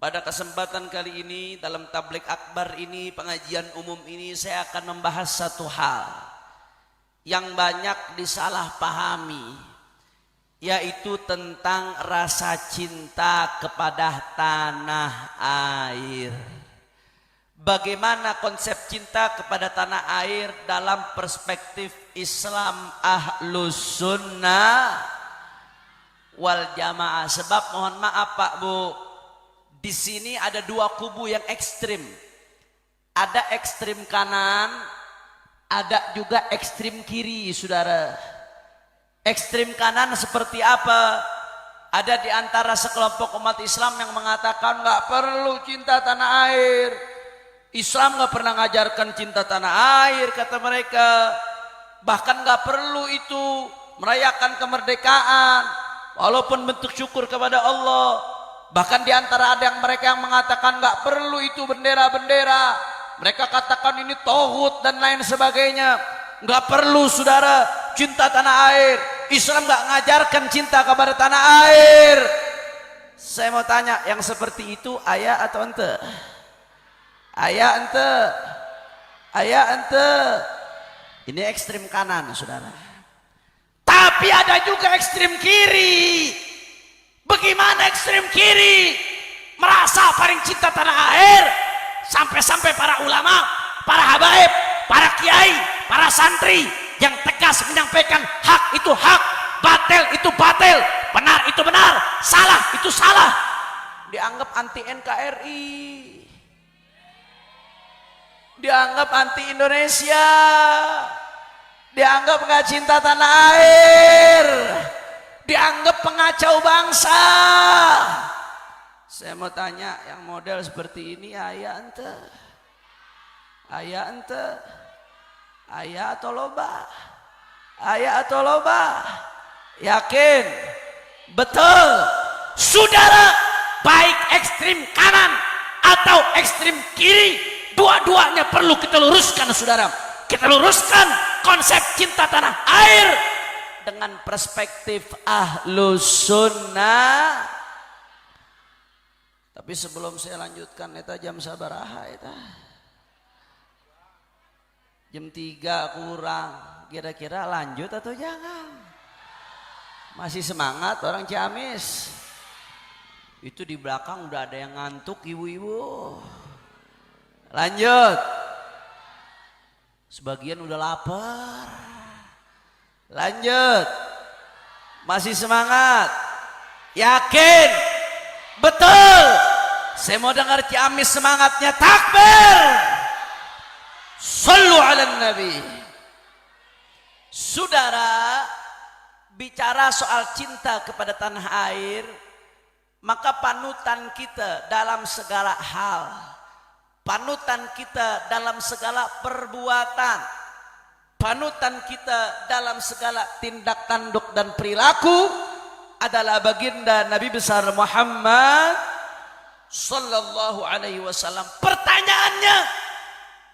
Pada kesempatan kali ini dalam tablik akbar ini, pengajian umum ini, saya akan membahas satu hal yang banyak disalahpahami, yaitu tentang rasa cinta kepada tanah air. Bagaimana konsep cinta kepada tanah air dalam perspektif Islam Ahlus Sunnah wal Jamaah. Sebab mohon maaf Pak Bu, di sini ada dua kubu yang ekstrim. Ada ekstrim kanan, ada juga ekstrim kiri, saudara. Ekstrim kanan seperti apa? Ada di antara sekelompok umat Islam yang mengatakan nggak perlu cinta tanah air. Islam nggak pernah ngajarkan cinta tanah air, kata mereka. Bahkan nggak perlu itu merayakan kemerdekaan, walaupun bentuk syukur kepada Allah. Bahkan di antara ada yang mereka yang mengatakan nggak perlu itu bendera-bendera. Mereka katakan ini tauhid dan lain sebagainya. Nggak perlu saudara cinta tanah air. Islam nggak ngajarkan cinta kepada tanah air. Saya mau tanya, yang seperti itu ayah atau ente? Ayah ente? Ayah ente? Ini ekstrim kanan saudara. Tapi ada juga ekstrim kiri. Bagaimana ekstrem kiri merasa paling cinta tanah air, sampai-sampai para ulama, para habaib, para kiai, para santri yang tegas menyampaikan hak itu hak, batil itu batil, benar itu benar, salah itu salah, dianggap anti NKRI, dianggap anti Indonesia, dianggap nggak cinta tanah air, dianggap pengacau bangsa. Saya mau tanya, yang model seperti ini ayah ente? Ayah ente? Ayah atau loba? Ayah atau loba? Yakin? Betul? Saudara, baik ekstrim kanan atau ekstrim kiri, dua-duanya perlu kita luruskan saudara. Kita luruskan konsep cinta tanah air dengan perspektif Ahlus Sunnah. Tapi sebelum saya lanjutkan, eta jam sabaraha eta? Jam 3 kurang. Kira-kira lanjut atau jangan? Masih semangat orang Ciamis? Itu di belakang udah ada yang ngantuk ibu-ibu. Lanjut. Sebagian udah lapar. Lanjut. Masih semangat? Yakin? Betul? Saya mau dengar Ciamis semangatnya. Takbir. Sallu ala Nabi. Saudara, bicara soal cinta kepada tanah air, maka panutan kita dalam segala hal, panutan kita dalam segala perbuatan, panutan kita dalam segala tindak tanduk dan perilaku adalah baginda Nabi besar Muhammad sallallahu alaihi wasallam. Pertanyaannya,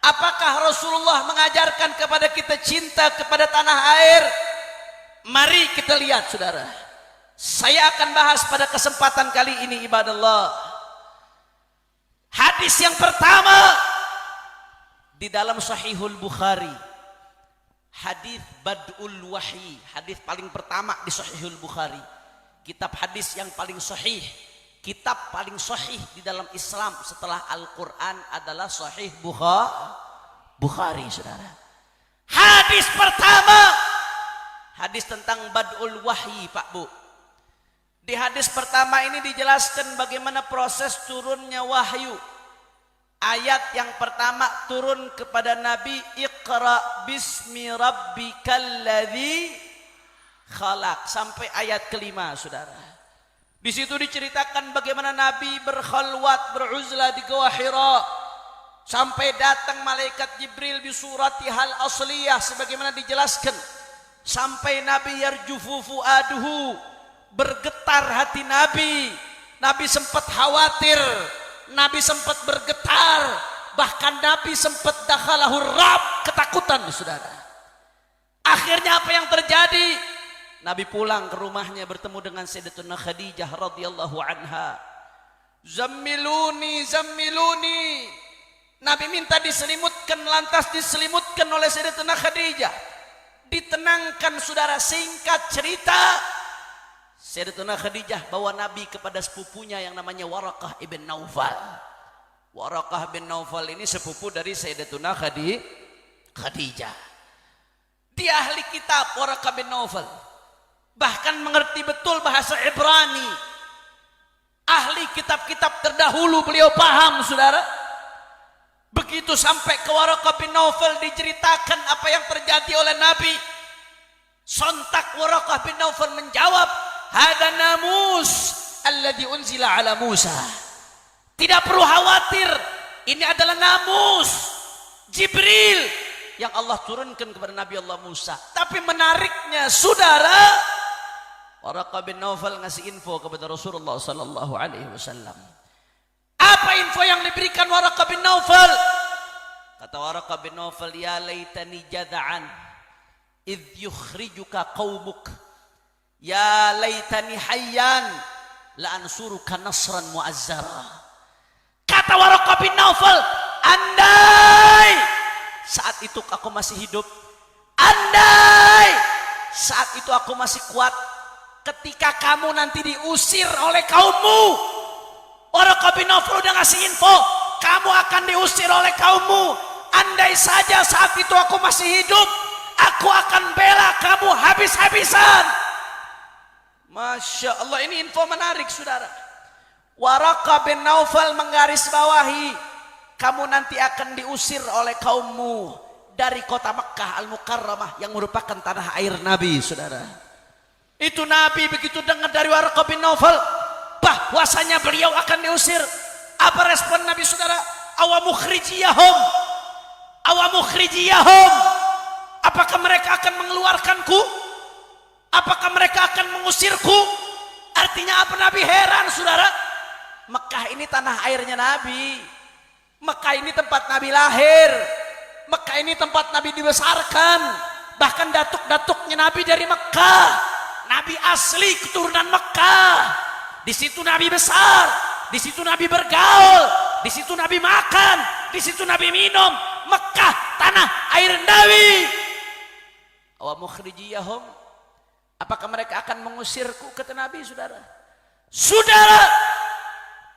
apakah Rasulullah mengajarkan kepada kita cinta kepada tanah air? Mari kita lihat saudara. Saya akan bahas pada kesempatan kali ini ibadallah. Hadis yang pertama di dalam Sahihul Bukhari. Hadis Bad'ul Wahyi, hadis paling pertama di Sahihul Bukhari. Kitab hadis yang paling sahih, kitab paling sahih di dalam Islam setelah Al-Quran adalah Sahih Bukhari saudara. Hadis pertama, hadis tentang Bad'ul Wahyi Pak Bu. Di hadis pertama ini dijelaskan bagaimana proses turunnya wahyu. Ayat yang pertama turun kepada Nabi, Iqra bismi rabbikal ladzi khalaq, sampai ayat kelima saudara. Di situ diceritakan bagaimana Nabi berkhalwat, beruzlah di Gua Hira, sampai datang malaikat Jibril bi suratihal asliyah sebagaimana dijelaskan, sampai Nabi yarjufu fuaduhu, bergetar hati Nabi. Nabi sempat khawatir, Nabi sempat bergetar, bahkan Nabi sempat dakhalahur rab, ketakutan saudara. Akhirnya apa yang terjadi? Nabi pulang ke rumahnya bertemu dengan Sayyidatuna Khadijah radhiyallahu anha. Zammiluni, zammiluni. Nabi minta diselimutkan, lantas diselimutkan oleh Sayyidatuna Khadijah. Ditenangkan saudara, singkat cerita, Sayyidatuna Khadijah bawa Nabi kepada sepupunya yang namanya Waraqah ibn Naufal. Waraqah bin Naufal ini sepupu dari Sayyidatuna Khadijah. Dia ahli kitab, Waraqah bin Naufal. Bahkan mengerti betul bahasa Ibrani. Ahli kitab-kitab terdahulu, beliau paham saudara. Begitu sampai ke Waraqah bin Naufal diceritakan apa yang terjadi oleh Nabi. Sontak Waraqah bin Naufal menjawab, "Hada namus alladhi unzila ala Musa." Tidak perlu khawatir, ini adalah namus Jibril yang Allah turunkan kepada Nabi Allah Musa. Tapi menariknya saudara, Waraqah bin Naufal ngasih info kepada Rasulullah sallallahu alaihi wasallam. Apa info yang diberikan Waraqah bin Naufal? Kata Waraqah bin Naufal, "Ya laitani jada'an idh yukhrijuka qaumuk. Ya laitani hayyan la ansuruka nasran mu'azzara." Kata Waraqah bin Naufal, andai saat itu aku masih hidup, andai saat itu aku masih kuat, ketika kamu nanti diusir oleh kaummu. Waraqah bin Naufal udah ngasih info, kamu akan diusir oleh kaummu. Andai saja saat itu aku masih hidup, aku akan bela kamu habis-habisan. Masya Allah, ini info menarik saudara. Waraqah bin Naufal menggarisbawahi, kamu nanti akan diusir oleh kaummu dari kota Mekkah Al-Mukarramah yang merupakan tanah air Nabi saudara. Itu Nabi begitu dengar dari Waraqah bin Naufal bahwasanya beliau akan diusir. Apa respon Nabi saudara? Awamukhrijiyahum, awamukhrijiyahum. Apakah mereka akan mengeluarkanku? Apakah mereka akan mengusirku? Artinya apa? Nabi heran saudara. Mekah ini tanah airnya Nabi. Mekah ini tempat Nabi lahir. Mekah ini tempat Nabi dibesarkan. Bahkan datuk-datuknya Nabi dari Mekah. Nabi asli keturunan Mekah. Di situ Nabi besar. Di situ Nabi bergaul. Di situ Nabi makan. Di situ Nabi minum. Mekah tanah air Nabi. Wa mukhrijiyahum. Apakah mereka akan mengusirku? Kata Nabi saudara. Saudara,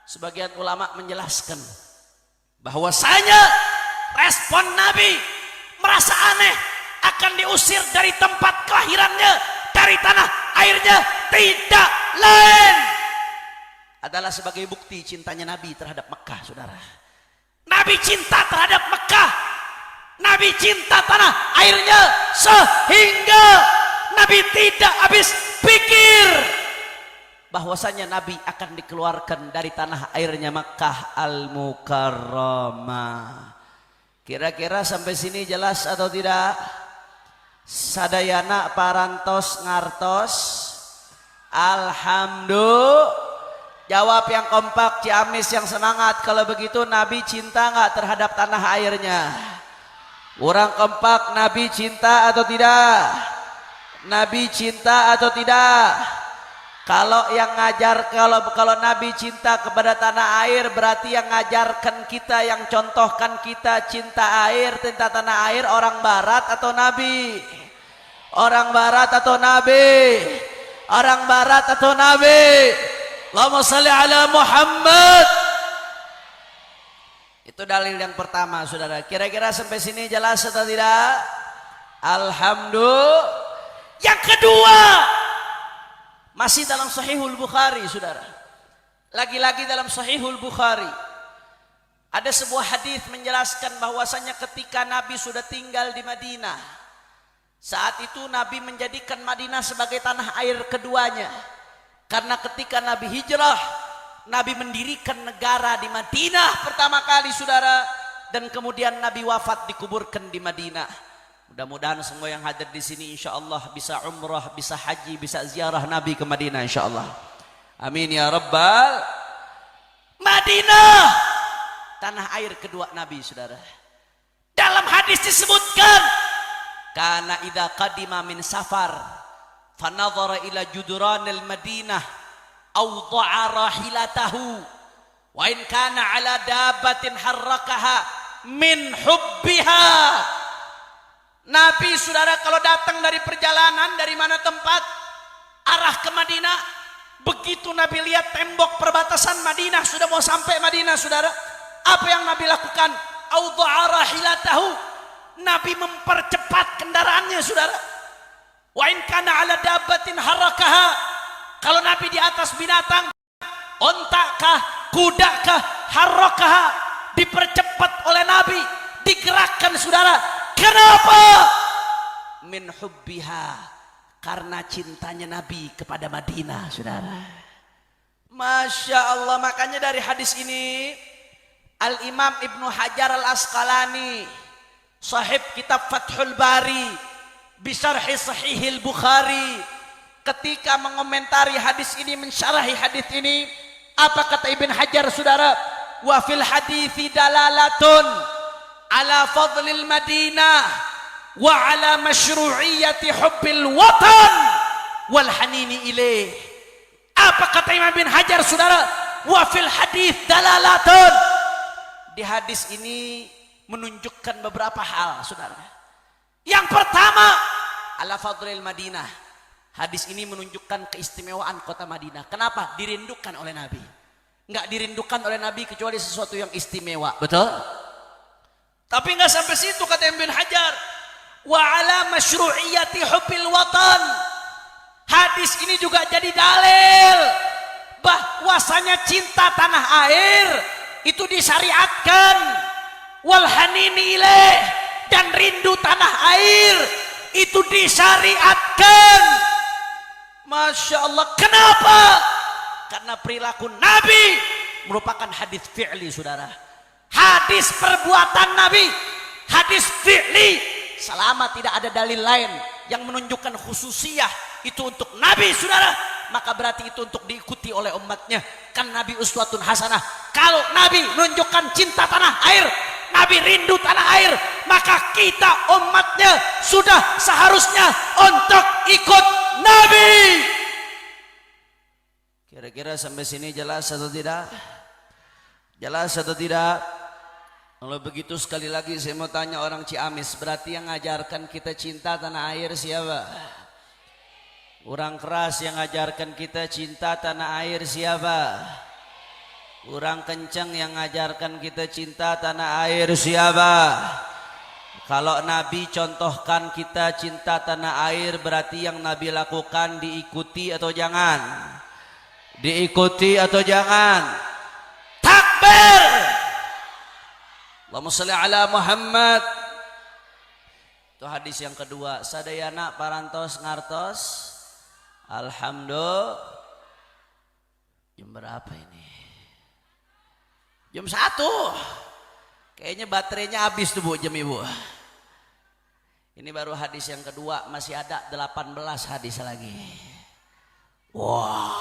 sebagian ulama menjelaskan bahwasanya respon Nabi merasa aneh akan diusir dari tempat kelahirannya, dari tanah airnya, tidak lain adalah sebagai bukti cintanya Nabi terhadap Mekah saudara. Nabi cinta terhadap Mekah, Nabi cinta tanah airnya, sehingga Nabi tidak habis pikir bahwasanya Nabi akan dikeluarkan dari tanah airnya Makkah Al-Mukarramah. Kira-kira sampai sini jelas atau tidak? Sadayana parantos ngartos. Alhamdulillah. Jawab yang kompak, Ciamis yang semangat. Kalau begitu Nabi cinta nggak terhadap tanah airnya? Orang kompak, Nabi cinta atau tidak? Nabi cinta atau tidak? Kalau yang ngajar, kalau Nabi cinta kepada tanah air, berarti yang ngajarkan kita, yang contohkan kita cinta air, cinta tanah air, orang barat atau Nabi? Orang barat atau Nabi? Orang barat atau Nabi? Allahumma shalli ala Muhammad. Itu dalil yang pertama saudara. Kira-kira sampai sini jelas atau tidak? Alhamdulillah. Yang kedua, masih dalam Sahihul Bukhari saudara. Lagi-lagi dalam Sahihul Bukhari ada sebuah hadis menjelaskan bahwasanya ketika Nabi sudah tinggal di Madinah, saat itu Nabi menjadikan Madinah sebagai tanah air keduanya. Karena ketika Nabi hijrah, Nabi mendirikan negara di Madinah pertama kali saudara, dan kemudian Nabi wafat dikuburkan di Madinah. Mudah-mudahan semua yang hadir di sini insya Allah bisa umrah, bisa haji, bisa ziarah Nabi ke Madinah insya Allah. Amin ya Rabbal. Madinah tanah air kedua Nabi saudara. Dalam hadis disebutkan, kana idza qadima min safar fanadhara ila judranil Madinah awda'a rahilatahu Wa in kana ala dabbatin harrakaha min hubbiha. Nabi saudara kalau datang dari perjalanan dari mana tempat arah ke Madinah, begitu Nabi lihat tembok perbatasan Madinah sudah mau sampai Madinah saudara, apa yang Nabi lakukan? Awda'a rahilatahu, Nabi mempercepat kendaraannya saudara. Wa in kana ala dabbatin harrakaha, kalau Nabi di atas binatang, ontakah, kudakah, harrakaha, dipercepat oleh Nabi, digerakkan saudara. Kenapa? Min hubbiha, karena cintanya Nabi kepada Madinah saudara. Masya Allah. Makanya dari hadis ini Al-Imam Ibnu Hajar Al-Asqalani sahib kitab Fathul Bari bisarhi Sahihil Bukhari, ketika mengomentari hadis ini, mensyarahi hadis ini, apa kata Ibn Hajar saudara? Wa fil hadithi dalalatun ala fadlil Madinah wa ala masyru'iyyati hubbil watan wal hanini ilaih. Apa kata Imam Ibn Hajar saudara? Wa fil hadith dalalatun, di hadis ini menunjukkan beberapa hal saudara. Yang pertama, ala fadlil Madinah, hadis ini menunjukkan keistimewaan kota Madinah. Kenapa? Dirindukan oleh Nabi. Enggak dirindukan oleh Nabi kecuali sesuatu yang istimewa, betul? Tapi enggak sampai situ kata Ibn Hajar. Wa ala masyru'iyyati hubbil watan, hadis ini juga jadi dalil bahwasanya cinta tanah air itu disyariatkan. Wal hanini ilaih, dan rindu tanah air itu disyariatkan. Masya Allah. Kenapa? Karena perilaku Nabi merupakan hadis fi'li saudara. Hadis perbuatan Nabi, hadis fi'li. Selama tidak ada dalil lain yang menunjukkan khususiyah itu untuk Nabi saudara, maka berarti itu untuk diikuti oleh umatnya. Kan Nabi uswatun hasanah. Kalau Nabi menunjukkan cinta tanah air, Nabi rindu tanah air, maka kita umatnya sudah seharusnya untuk ikut Nabi. Kira-kira sampai sini jelas atau tidak? Jelas atau tidak? Kalau begitu sekali lagi saya mau tanya orang Ciamis, berarti yang ngajarkan kita cinta tanah air siapa? Orang keras yang ngajarkan kita cinta tanah air siapa? Orang kencang yang ngajarkan kita cinta tanah air siapa? Kalau Nabi contohkan kita cinta tanah air, berarti yang Nabi lakukan diikuti atau jangan? Diikuti atau jangan? Takbir! Allahumma sholli ala Muhammad. Itu hadis yang kedua. Sadayana parantos ngartos. Alhamdulillah. Jam berapa ini? Jam 1. Kayaknya baterainya habis tuh Bu, jam Ibu. Ini baru hadis yang kedua, masih ada 18 hadis lagi. Wah.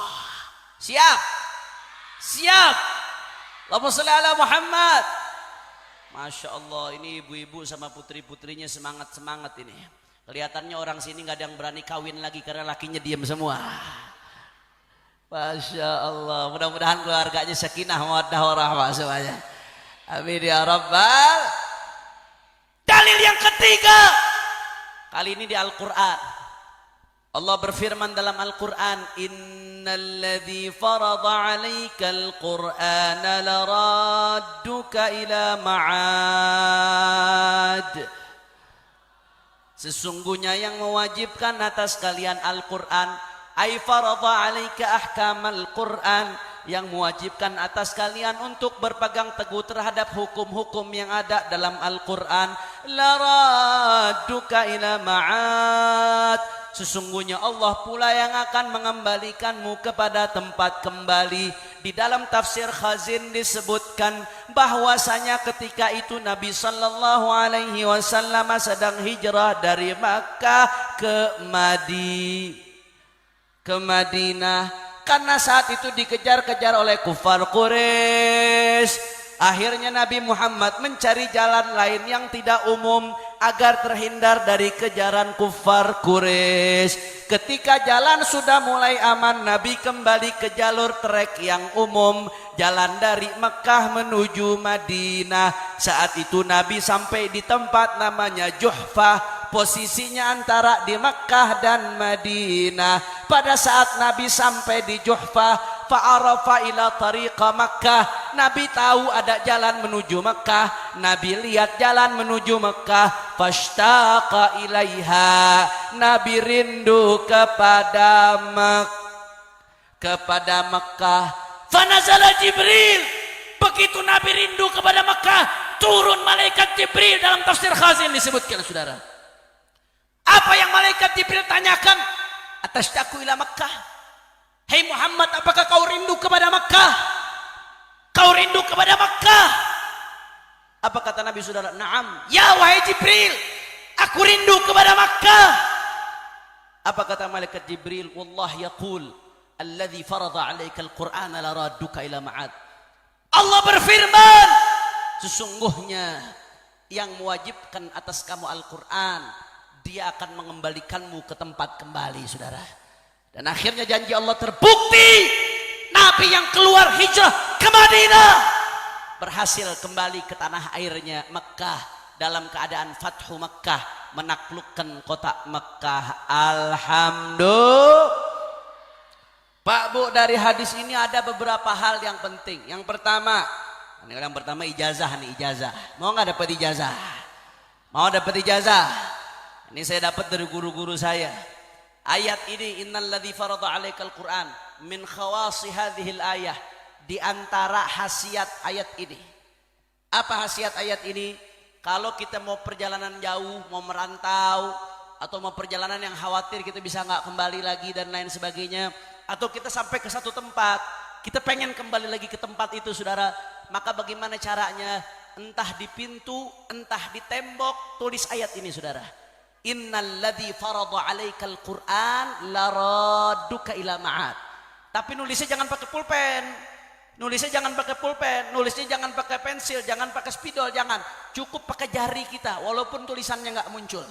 Siap? Siap. Allahumma sholli ala Muhammad. Masya Allah, ini ibu-ibu sama putri-putrinya semangat-semangat ini. Kelihatannya orang sini nggak ada yang berani kawin lagi karena lakinya diam semua. Masya Allah, mudah-mudahan keluarganya sakinah mawaddah warahmah semuanya. Amin ya Rabbal. Dalil yang ketiga, kali ini di Al-Quran. Allah berfirman dalam Al-Quran, innalladzi farada 'alaikal qur'ana laradduka ila ma'ad. Sesungguhnya yang mewajibkan atas kalian Al-Quran, ay farada 'alaika ahkamal Qur'an, yang mewajibkan atas kalian untuk berpegang teguh terhadap hukum-hukum yang ada dalam Al-Quran. Laradduka ila ma'ad, sesungguhnya Allah pula yang akan mengembalikanmu kepada tempat kembali. Di dalam tafsir Khazin disebutkan bahwasanya ketika itu Nabi sallallahu alaihi wasallam sedang hijrah dari Makkah ke Madinah, karena saat itu dikejar-kejar oleh kufar Quraisy. Akhirnya Nabi Muhammad mencari jalan lain yang tidak umum agar terhindar dari kejaran kufar Quraisy. Ketika jalan sudah mulai aman, Nabi kembali ke jalur trek yang umum. jalan dari Mekah menuju Madinah. Saat itu Nabi sampai di tempat namanya Juhfah, posisinya antara di Mekah dan Madinah. Pada saat Nabi sampai di Juhfah, fa'arafa ila tariqa Makkah, Nabi tahu ada jalan menuju Mekah. Nabi lihat jalan menuju Mekah, fashtaqa ilaiha, Nabi rindu kepada Mekah. Fanazala Jibril, begitu Nabi rindu kepada Mekah, turun malaikat Jibril. Dalam tafsir Khazin disebutkan, saudara, apa yang malaikat Jibril tanyakan? Atashtaqu ila Makkah, hei Muhammad, apakah kau rindu kepada Makkah? Kau rindu kepada Makkah? Apa kata Nabi, saudara? Naam, ya wahai Jibril, aku rindu kepada Makkah. Apa kata malaikat Jibril? Wallah yaqul alladhi farada alaika al-Qur'ana la radduka ila ma'ad. Allah berfirman, sesungguhnya yang mewajibkan atas kamu Al-Quran, dia akan mengembalikanmu ke tempat kembali, saudara. Dan akhirnya janji Allah terbukti. Nabi yang keluar hijrah ke Madinah berhasil kembali ke tanah airnya Mekah dalam keadaan Fathu Mekah, menaklukkan kota Mekah. Alhamdulillah. Pak Bu, dari hadis ini ada beberapa hal yang penting. Yang pertama ijazah nih, ijazah. Mau nggak dapat ijazah? Mau dapat ijazah? Ini saya dapat dari guru-guru saya. Ayat ini, innalladzi farada 'alaikal Qur'an, min khawasi hadhil ayah, di antara khasiat ayat ini. Apa khasiat ayat ini? Kalau kita mau perjalanan jauh, mau merantau, atau mau perjalanan yang khawatir kita bisa nggak kembali lagi dan lain sebagainya, atau kita sampai ke satu tempat, kita pengen kembali lagi ke tempat itu, saudara, maka bagaimana caranya? Entah di pintu, entah di tembok, tulis ayat ini, saudara. Innalladzi farada 'alaikal Qur'an laradduka ila ma'ad. Tapi nulisnya jangan pakai pulpen. Nulisnya jangan pakai pulpen, nulisnya jangan pakai pensil, jangan pakai spidol, jangan. Cukup pakai jari kita walaupun tulisannya enggak muncul.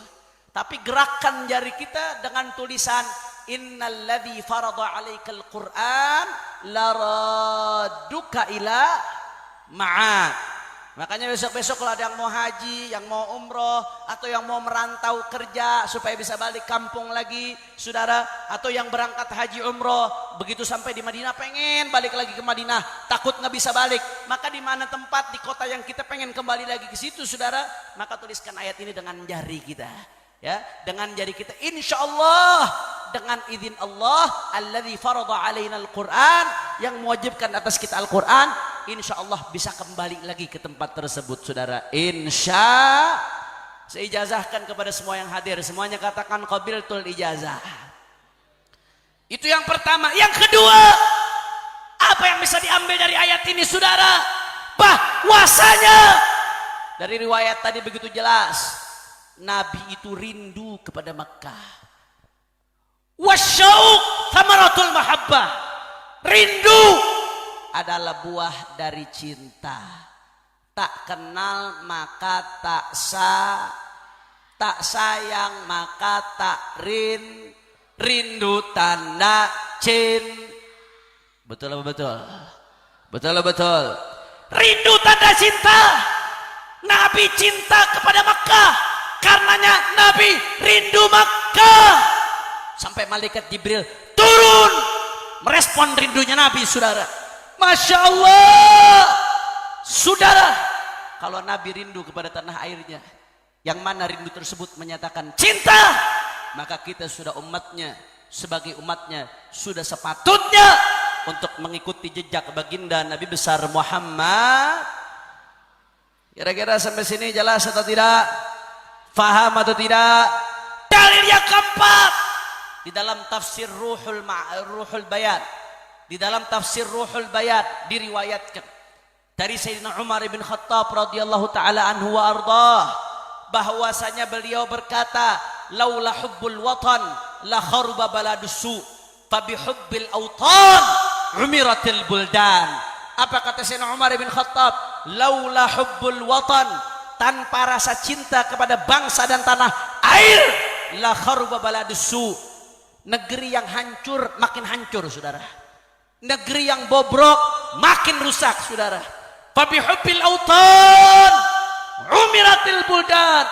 Tapi gerakan jari kita dengan tulisan innalladzi farada 'alaikal Qur'an laradduka ila ma'ad. Makanya besok-besok kalau ada yang mau haji, yang mau umroh, atau yang mau merantau kerja supaya bisa balik kampung lagi, saudara, atau yang berangkat haji umroh, begitu sampai di Madinah pengen balik lagi ke Madinah, takut nggak bisa balik, maka di mana tempat di kota yang kita pengen kembali lagi ke situ, saudara, maka tuliskan ayat ini dengan jari kita, ya, dengan jari kita. Insya Allah dengan izin Allah, alladzi farada alaina al-Quran, yang mewajibkan atas kita Al-Quran, insya Allah bisa kembali lagi ke tempat tersebut, saudara. Insya. Saya ijazahkan kepada semua yang hadir, semuanya katakan qabiltul ijazah. Itu yang pertama. Yang kedua, apa yang bisa diambil dari ayat ini, saudara? Bahwasanya dari riwayat tadi begitu jelas, Nabi itu rindu kepada Makkah. Wasyauq thamaratul mahabbah. Rindu adalah buah dari cinta. Tak kenal maka tak sayang maka tak rindu tanda betul apa betul? Betul apa betul? Rindu tanda cinta. Nabi cinta kepada Makkah, karenanya Nabi rindu Makkah. Sampai malaikat Jibril turun merespon rindunya Nabi, saudara. Masya Allah, saudara, kalau Nabi rindu kepada tanah airnya, yang mana rindu tersebut menyatakan cinta, maka kita sudah umatnya, sebagai umatnya sudah sepatutnya untuk mengikuti jejak baginda Nabi besar Muhammad. Kira-kira sampai sini jelas atau tidak? Faham atau tidak? Dalil yang keempat, di dalam tafsir Ruhul Bayan, di dalam tafsir Ruhul Bayan diriwayatkan dari Sayyidina Umar bin Khattab radhiyallahu taala anhu wa ardhah, bahwasanya beliau berkata, laula hubbul watan la kharuba baladusu fa bihubbil autan umiratil buldan. Apa kata Sayyidina Umar bin Khattab? Laula hubbul watan, tanpa rasa cinta kepada bangsa dan tanah air, la kharuba baladusu, negeri yang hancur makin hancur, saudara. Negeri yang bobrok makin rusak saudara. Fabihubbil autan umiratil buldan.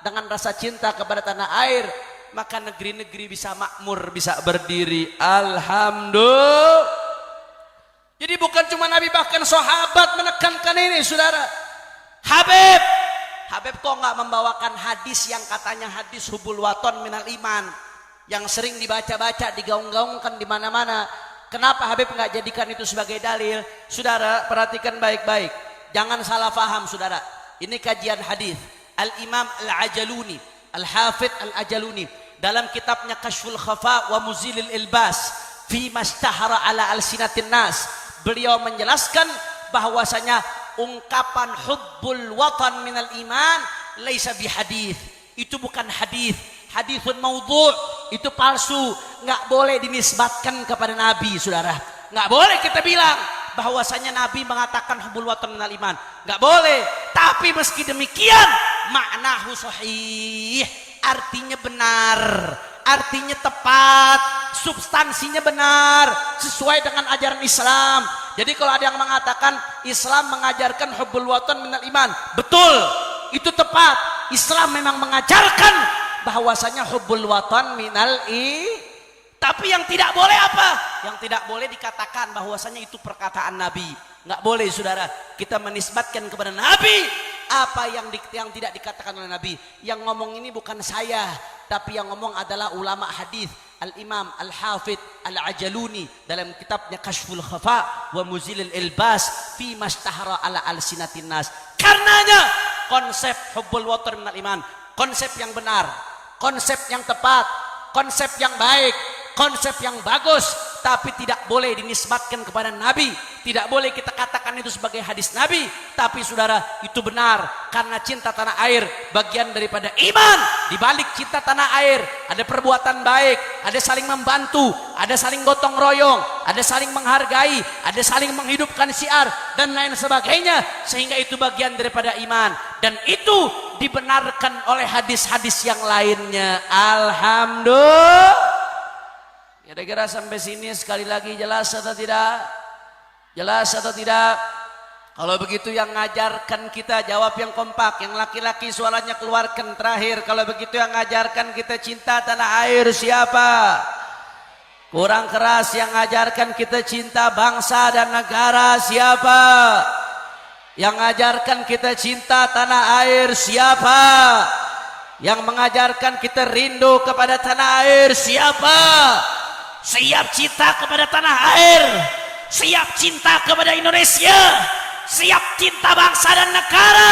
Dengan rasa cinta kepada tanah air, maka negeri-negeri bisa makmur, bisa berdiri. Alhamdulillah. Jadi bukan cuma Nabi, bahkan sahabat menekankan ini saudara. Habib kok nggak membawakan hadis yang katanya hadis hubul waton minal iman, yang sering dibaca-baca, digaung-gaungkan di mana-mana. Kenapa Habib nggak jadikan itu sebagai dalil? Saudara, perhatikan baik-baik. Jangan salah faham saudara. Ini kajian hadis. Al-Imam Al-Ajaluni, Al-Hafidh Al-Ajaluni, dalam kitabnya Kashful Khafa wa Muzilil Ilbas fi mastahara ala alsinatin nas, beliau menjelaskan bahwasanya ungkapan hubbul watan minal iman laisa bihadits. Itu bukan hadis. Haditsun maudhu', itu palsu, nggak boleh dinisbatkan kepada Nabi saudara. Nggak boleh kita bilang bahwasanya Nabi mengatakan hubbul watan minal iman, nggak boleh. Tapi meski demikian maknahu sahih, artinya benar, artinya tepat, substansinya benar, sesuai dengan ajaran Islam. Jadi kalau ada yang mengatakan Islam mengajarkan hubbul watan minal iman, betul, itu tepat. Islam memang mengajarkan bahwasanya hubbul watan minal tapi yang tidak boleh apa? Yang tidak boleh dikatakan bahwasanya itu perkataan Nabi. Nggak boleh saudara kita menisbatkan kepada Nabi apa yang tidak dikatakan oleh Nabi. Yang ngomong ini bukan saya, tapi yang ngomong adalah ulama hadis Al-Imam Al-Hafidh Al-Ajaluni dalam kitabnya Kashful Khafa wa Muzilil Ilbas fi mastahara ala alsinatin nas. Karenanya konsep hubbul watan minal iman, konsep yang benar, konsep yang tepat, konsep yang baik, konsep yang bagus, tapi tidak boleh dinisbatkan kepada Nabi. Tidak boleh kita katakan itu sebagai hadis Nabi. Tapi saudara, itu benar, karena cinta tanah air bagian daripada iman. Di balik cinta tanah air ada perbuatan baik, ada saling membantu, ada saling gotong royong, ada saling menghargai, ada saling menghidupkan syiar dan lain sebagainya, sehingga itu bagian daripada iman. Dan itu dibenarkan oleh hadis-hadis yang lainnya. Alhamdulillah. Kira-kira sampai sini sekali lagi jelas atau tidak? Jelas atau tidak? Kalau begitu yang ngajarkan kita jawab yang kompak. Yang laki-laki suaranya keluarkan terakhir. Kalau begitu yang ngajarkan kita cinta tanah air siapa? Kurang keras. Yang ngajarkan kita cinta bangsa dan negara siapa? Yang ngajarkan kita cinta tanah air siapa? Yang mengajarkan kita rindu kepada tanah air siapa? Siap cinta kepada tanah air, siap cinta kepada Indonesia, siap cinta bangsa dan negara.